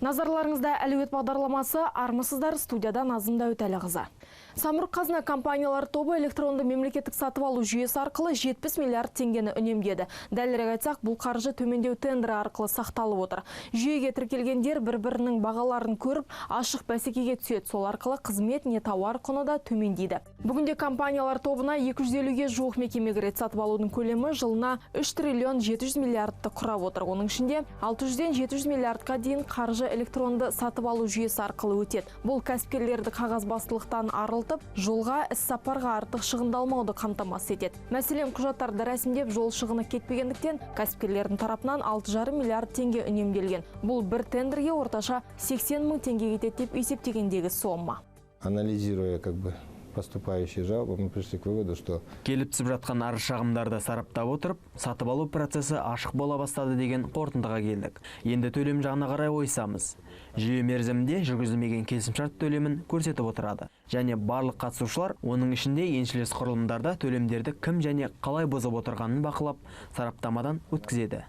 Назарларыңызда әлеует бағдарламасы, армысыздар, студияда Назым Дәуітәліқызы. Самұрық-қазына компаниялар тобы электронды мемлекеттік сатып алу жүйесі арқылы 70 миллиард теңгені үнемдеді. Дәлірек айтсақ, бұл қаржы төмендеу тендері арқылы сақталып отыр. Жүйеге тіркелгендер бір-бірінің бағаларын көріп, ашық бәсекеге түседі. Сол арқылы қызмет не тауар құны да төмендейді. Бүгінде компаниялар тобына 250-ге жуық мекеме кіреді. Сатып алудың көлемі жылына 3 триллион 700 миллиардты құрап отыр. Оның ішінде 600-ден 700 миллиардқа дейін қаржы электронды сатып алу жүйесі арқылы өтеді. Бұл кәсіпкерлерді қағазбастылықтан арылтып, жолға, іс-сапарға артық шығындалмауды қамтамасыз етеді. Мәселен, құжаттарды рәсімдеп, жол шығыны кетпегендіктен кәсіпкерлердің тарапынан 6,5 миллиард теңге үнемделген. Бұл бір тендерге орташа 80 мың теңге кетеді деп есептегендегі сома. Анализируя поступающие жалобы, мы пришли к выводу, что келіп түсіп жатқан арыз шағымдарды сараптап отырып, сатып алу процесі ашық бола бастады деген қорытындыға келдік. Енді төлем жағына қарай ойсамыз. Жүйе мерзімінде жүргізілмеген келісімшарт төлемін көрсетіп отырады. Және барлық қатысушылар, оның ішінде еншілес құрылымдарда төлемдерді кім және қалай бұзып отырғанын бақылап, сараптамадан өткізеді.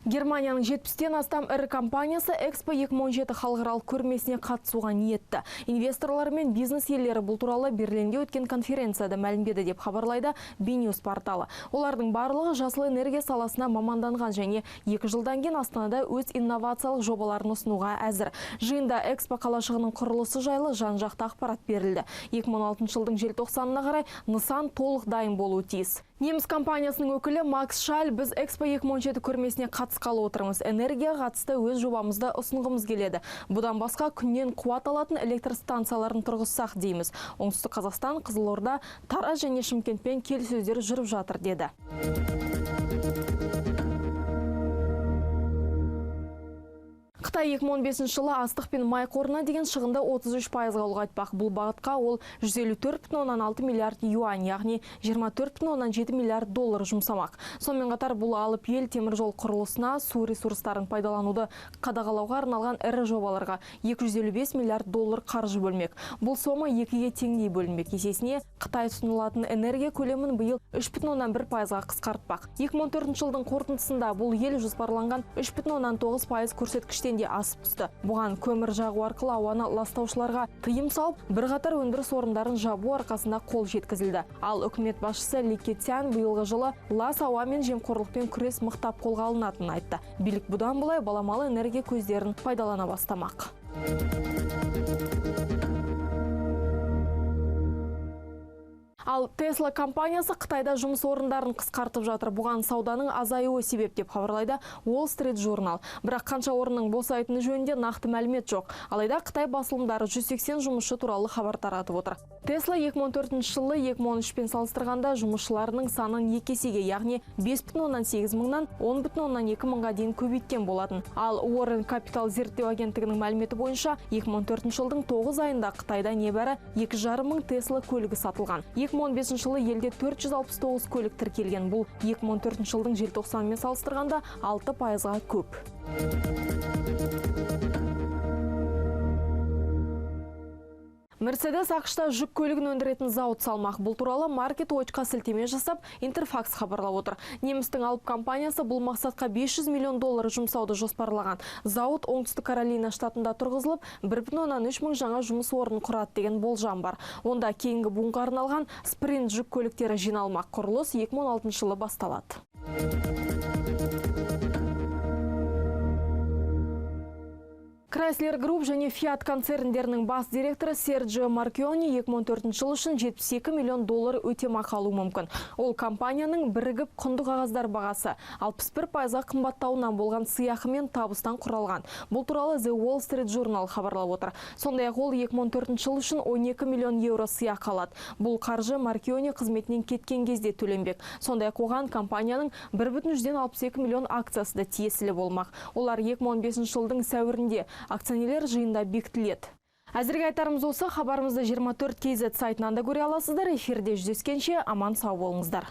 Германияның 70-тен астам ірі компаниясы Экспо 2017 халықаралық көрмесіне қатысуға ниетті. Инвесторлар мен бизнес иелері бұл туралы Берлинде өткен конференцияда мәлімдеді деп хабарлайды BNews порталы. Олардың барлығы жасыл энергия саласына маманданған және 2 жылдан кейін Астанада өз инновациялық жобаларын ұсынуға әзір. Жиында Экспо қалашығының құрылысы жайлы жан-жақты ақпарат берілді. 2016 жылдың желтоқсанына қарай нысан толық дайын болуы тиіс. Неміс компаниясының өкілі Макс Шаль, біз Экспо 2017 көрмесіне қатысқалы отырмыз. Энергия қатысты өз жобамызды ұсынғымыз келеді. Бұдан басқа күннен қуат алатын электр станцияларын тұрғызсақ дейміз. Оңтүстік Қазақстан, Қызылорда, Тараз және Шымкентпен келіссөздер жүріп жатыр деді. Қытай 2015 жылы астық пен май қорына деген шығынды 33%-ға ұлғайтпақ. Бұл бағытқа ол 154,6 миллиард юань, яғни 24,7 миллиард доллар жұмсамақ. Сонымен қатар бұл алып ел темір жол құрылысына, су ресурстарын пайдалануды қадағалауға арналған ірі жобаларға 255 миллиард доллар қаржы бөлмек. Бұл сома 2-ге теңдей бөлінбек. Есесіне Қытай ұсынылатын энергия көлемін биыл 3,1%-ға қысқартпақ. 2014 жылдың қорытындысында бұл ел жоспарланған 3,9% көрсеткіштен де асып түсті. Бұған көмір жағу арқылы ауаны ластаушыларға тыйым салып, бірқатар өндіріс орындарын жабу арқасында қол жеткізілді. Ал үкімет басшысы Ли Кэцян биылғы жылы лас ауа мен жемқорлықпен күрес мықтап қолға алынатынын айтты. Билік бұдан былай баламалы энергия көздерін пайдалана бастамақ. Ал Tesla компаниясы Қытайда жұмыс орындарын қысқартып жатыр. Бұған сауданың азаюы себеп деп хабарлайды Wall Street журнал. Бірақ қанша орынның босайтыны жөнінде нақты мәлімет жоқ. Алайда Қытай басылымдары 180 жұмысшы туралы хабар таратып отыр. Tesla 2014 жылы 2013-пен салыстырғанда жұмысшыларының санын 2 есеге, яғни 5,8 мыңнан 10,2 мыңға дейін көбейткен болатын. Ал Warren Capital зерттеу агенттігінің мәліметі бойынша 2014 жылдың 9 айында Қытайда небәрі 2,5 мың Tesla көлігі сатылған. 2015 жылы елде 469 көлік тіркелген. Бұл 2014 жылдың желтоқсанымен салыстырғанда 6%-ға көп. Мерседес ақшта жүк көлігін өндіретін зауыт салмақ. Бұл туралы Market.қа сілтеме жасап, Интерфакс хабарлап отыр. Немістің алып компаниясы бұл мақсатқа 500 миллион доллар жұмсауды жоспарлаған. Зауыт Оңтүстік Каролина штатында тұрғызылып, 1,3 мың жаңа жұмыс орнын құрады деген болжам бар. Онда кейінгі буынға арналған спринт жүк көліктері жиналмақ. Құрылыс 2016 жылы басталады. Chrysler Group және Fiat концерндерінің бас директоры Серджио Маркиони 2014 жыл үшін 72 миллион доллар өтемақы алуы мүмкін. Ол компанияның бірігіп құнды қағаздар бағасы 61%-ға қымбаттауынан болған сыйақы мен табыстан құралған. Бұл туралы The Wall Street журнал хабарлап отыр. Сондай-ақ ол 2014 жыл үшін 12 миллион евро сыйақы алады. Бұл қаржы Маркиони қызметінен кеткен кезде төленбек. Сондай-ақ оған компанияның 1,62 миллион акциясы да тиесілі болмақ. Олар 2015 жылдың сәуірінде акционерлер жиында бекітіледі. Әзірге айтарымыз осы. Хабарымызды 24 KZ сайтынан да көре аласыздар. Эфирде жүздескенше аман сау болыңыздар.